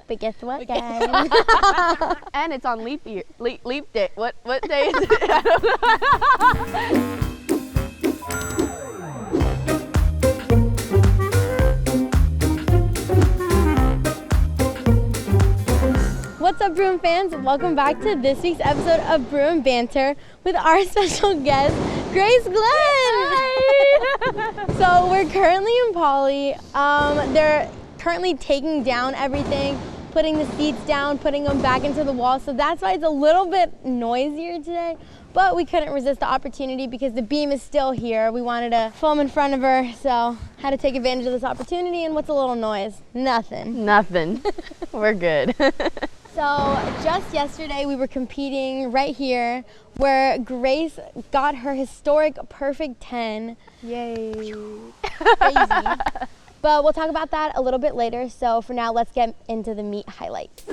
But guess what, guys? And it's on leap year, leap day. What day is it? I don't know. What's up, Bruin fans? Welcome back to this week's episode of Bruin Banter with our special guest, Grace Glenn. Hi. So we're currently in Poly. They're currently taking down everything, putting the seats down, putting them back into the wall. So that's why it's a little bit noisier today. But we couldn't resist the opportunity because the beam is still here. We wanted to film in front of her, so had to take advantage of this opportunity. And what's a little noise? Nothing. Nothing. We're good. So just yesterday we were competing right here where Grace got her historic perfect 10. Yay. Crazy. But we'll talk about that a little bit later. So for now, let's get into the meet highlights.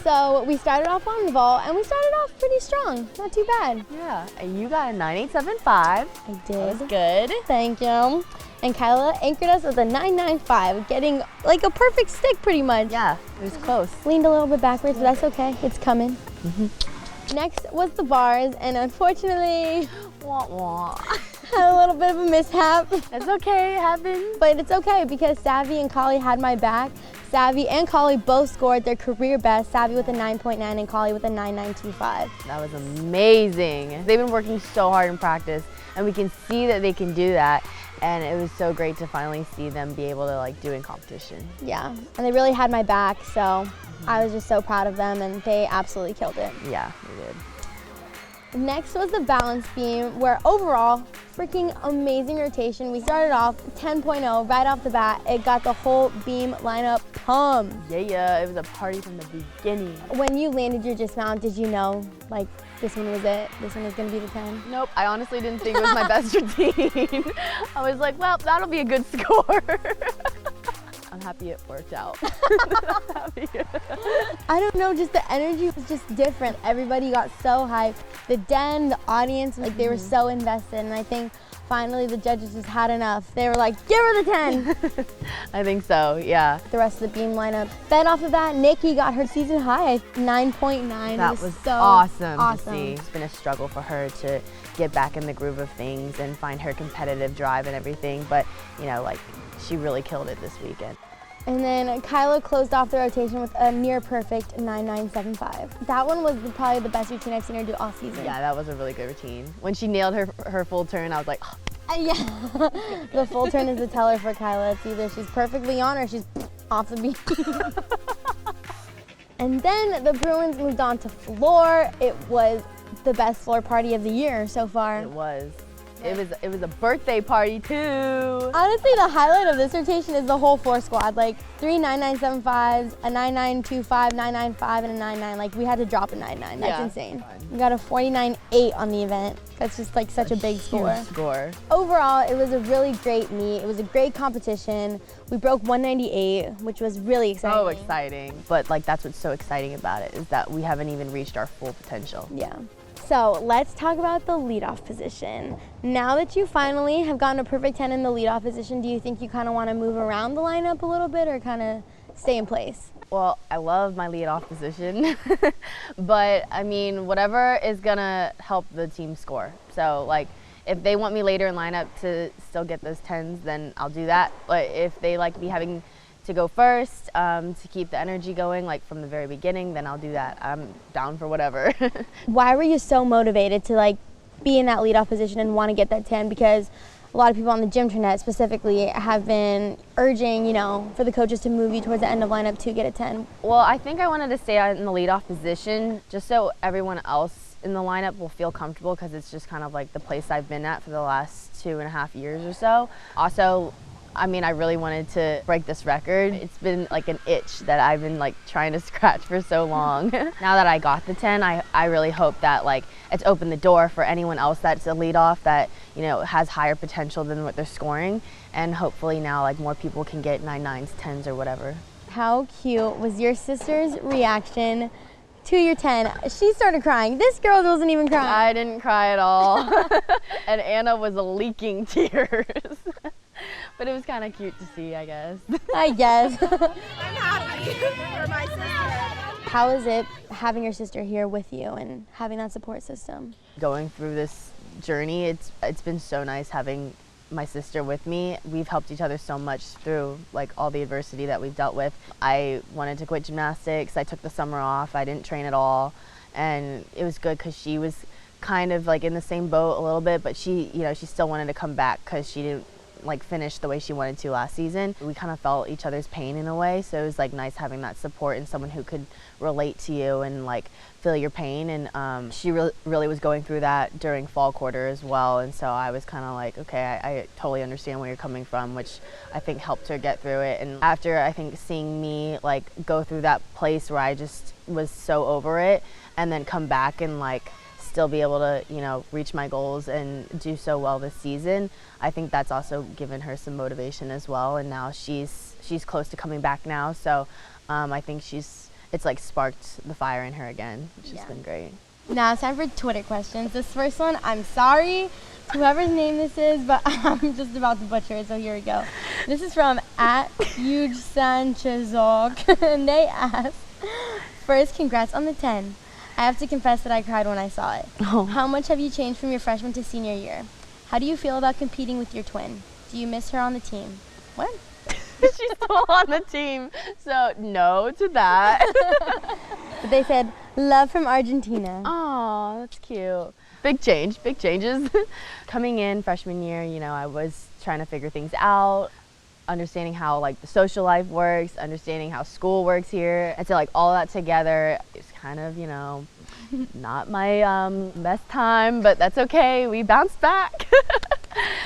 So we started off on vault and we started off pretty strong. Not too bad. Yeah, you got a 9875. I did. That was good. Thank you. And Kyla anchored us with a 995, getting like a perfect stick pretty much. Yeah, it was close. Leaned a little bit backwards, but that's okay. It's coming. Next was the bars, and unfortunately, Wah, wah. had a little bit of a mishap. It's okay, it happens. But it's okay because Savvy and Collie had my back. Savvy and Collie both scored their career best. Savvy with a 9.9 and Collie with a 9925. That was amazing. They've been working so hard in practice, and we can see that they can do that. And it was so great to finally see them be able to do in competition. Yeah, and they really had my back, so I was just so proud of them, and they absolutely killed it. Yeah, they did. Next was the balance beam, where overall, freaking amazing rotation. We started off 10.0 right off the bat. It got the whole beam lineup pumped. Yeah, it was a party from the beginning. When you landed your dismount, did you know, this one was it? This one was gonna be the 10? Nope, I honestly didn't think it was my best routine. I was like, well, that'll be a good score. I'm happy it worked out. I'm happy. I don't know, just the energy was just different. Everybody got so hyped. The den, the audience, they were so invested, and I think finally the judges just had enough. They were like, give her the 10. I think so, yeah. The rest of the beam lineup. Then off of that, Nikki got her season high, 9.9. That was so awesome to see. It's been a struggle for her to get back in the groove of things and find her competitive drive and everything, but she really killed it this weekend. And then Kyla closed off the rotation with a near perfect 9975. That one was probably the best routine I've seen her do all season. Yeah, that was a really good routine. When she nailed her full turn, I was like, oh. Yeah. The full turn is the teller for Kyla. It's either she's perfectly on or she's off the beam. And then the Bruins moved on to floor. It was the best floor party of the year so far. It was. It was a birthday party too. Honestly, the highlight of this rotation is the whole floor squad. 3 9975s, a 9925, 995, and a 99. We had to drop a 99. That's insane. We got a 49.8 on the event. That's just such a big score. Huge score. Overall, it was a really great meet. It was a great competition. We broke 198, which was really exciting. So exciting. But that's what's so exciting about it, is that we haven't even reached our full potential. Yeah. So let's talk about the leadoff position. Now that you finally have gotten a perfect 10 in the leadoff position, do you think you kind of want to move around the lineup a little bit or kind of stay in place? Well, I love my leadoff position, but I mean, whatever is gonna help the team score. So if they want me later in lineup to still get those 10s, then I'll do that. But if they like me having to go first to keep the energy going from the very beginning, then I'll do that. I'm down for whatever. Why were you so motivated to be in that leadoff position and want to get that 10? Because a lot of people on the gym internet specifically have been urging, for the coaches to move you towards the end of lineup to get a 10. Well, I think I wanted to stay in the leadoff position just so everyone else in the lineup will feel comfortable, because it's just kind of the place I've been at for the last 2.5 years or so. Also, I mean, I really wanted to break this record. It's been an itch that I've been trying to scratch for so long. Now that I got the 10, I really hope that it's opened the door for anyone else that's a leadoff that has higher potential than what they're scoring, and hopefully now more people can get 9.9s, 10s, or whatever. How cute was your sister's reaction to your 10? She started crying. This girl wasn't even crying. I didn't cry at all. And Anna was leaking tears. But it was kind of cute to see, I guess. I guess. I'm happy for my sister. how is it having your sister here with you and having that support system? Going through this journey, it's been so nice having my sister with me. We've helped each other so much through like all the adversity that we've dealt with. I wanted to quit gymnastics. I took the summer off. I didn't train at all, and it was good because she was kind of like in the same boat a little bit, but she still wanted to come back because she didn't like finish the way she wanted to last season. We kind of felt each other's pain in a way, so it was like nice having that support and someone who could relate to you and like feel your pain. And she really was going through that during fall quarter as well, and so I was kind of like, okay, I totally understand where you're coming from, which I think helped her get through it. And after I think seeing me like go through that place where I just was so over it, and then come back and like still be able to, reach my goals and do so well this season, I think that's also given her some motivation as well. And now she's close to coming back now, so I think it's like sparked the fire in her again, which has been great. Now it's time for Twitter questions. This first one, I'm sorry to whoever's name this is, but I'm just about to butcher it, so here we go. This is from @HugeSanchezog, and they ask, first, congrats on the 10. I have to confess that I cried when I saw it. Oh. How much have you changed from your freshman to senior year? How do you feel about competing with your twin? Do you miss her on the team? What? She's still on the team, so no to that. But they said, love from Argentina. Oh, that's cute. Big changes. Coming in freshman year, I was trying to figure things out, understanding how like the social life works, understanding how school works here. And so like all that together, it's kind of, not my best time, but that's okay. We bounced back.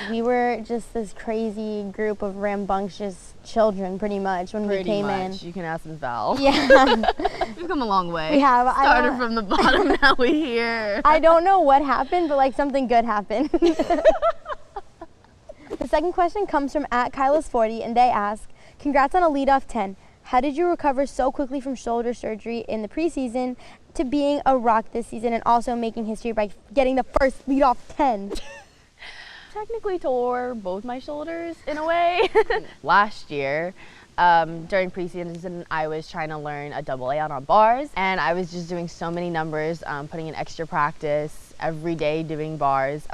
We were just this crazy group of rambunctious children pretty much when we came in. You can ask Ms. Val. Yeah. We've come a long way. We have. Started from the bottom, now we're here. I don't know what happened, but like something good happened. The second question comes from @Kylas40, and they ask, congrats on a leadoff 10. How did you recover so quickly from shoulder surgery in the preseason to being a rock this season and also making history by getting the first leadoff 10? Technically tore both my shoulders in a way. Last year, during preseason, I was trying to learn a double A out on bars, and I was just doing so many numbers, putting in extra practice every day doing bars,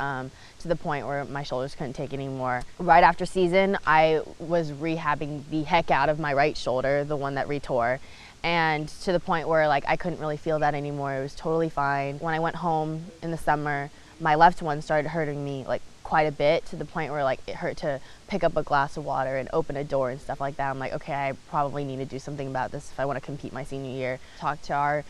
to the point where my shoulders couldn't take anymore. Right after season, I was rehabbing the heck out of my right shoulder, the one that retore, and to the point where like I couldn't really feel that anymore. It was totally fine. When I went home in the summer, my left one started hurting me like quite a bit, to the point where like it hurt to pick up a glass of water and open a door and stuff like that. I'm like, okay, I probably need to do something about this if I want to compete my senior year. Talked to our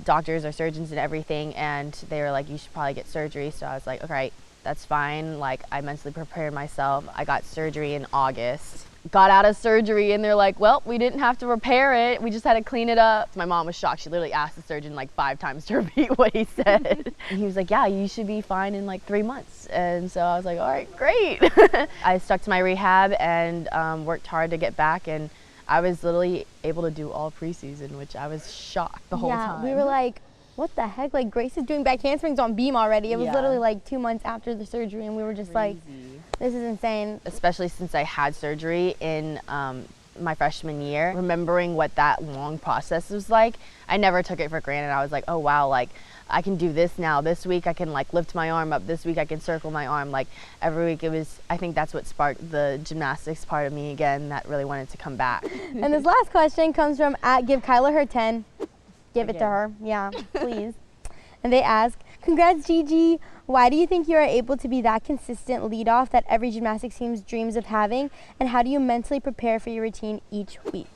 doctors, our surgeons and everything, and they were like, you should probably get surgery. So I was like, okay, that's fine. Like, I mentally prepared myself. I got surgery in August. Got out of surgery and they're like, well, we didn't have to repair it. We just had to clean it up. My mom was shocked. She literally asked the surgeon like 5 times to repeat what he said. And he was like, yeah, you should be fine in like 3 months. And so I was like, all right, great. I stuck to my rehab and worked hard to get back. And I was literally able to do all preseason, which I was shocked the whole time. Yeah, we were like, what the heck? Like, Grace is doing back handsprings on beam already. It was literally like 2 months after the surgery, and we were just like, this is insane. Especially since I had surgery in my freshman year, remembering what that long process was like, I never took it for granted. I was like, oh wow, like I can do this now. This week I can like lift my arm up. This week I can circle my arm. Like every week I think that's what sparked the gymnastics part of me again, that really wanted to come back. And this last question comes from @GiveKyla_her10. Give it to her, yeah, please. And they ask, congrats Gigi. Why do you think you are able to be that consistent leadoff that every gymnastics team dreams of having? And how do you mentally prepare for your routine each week?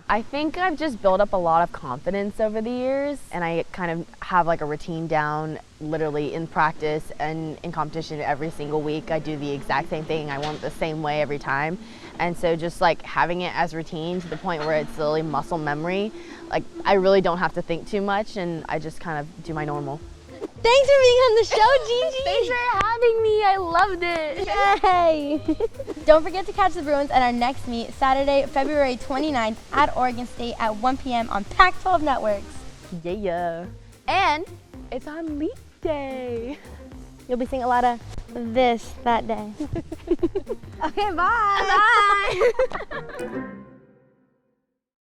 I think I've just built up a lot of confidence over the years, and I kind of have like a routine down literally in practice and in competition every single week. I do the exact same thing. I want it the same way every time. And so just like having it as routine to the point where it's literally muscle memory, like I really don't have to think too much, and I just kind of do my normal. Thanks for being on the show, Gigi. Thanks for having me. I loved it. Yay. Don't forget to catch the Bruins at our next meet, Saturday, February 29th at Oregon State at 1 p.m. on Pac-12 Networks. Yeah. And it's on Leap Day. You'll be seeing a lot of this that day. Okay, bye. Bye.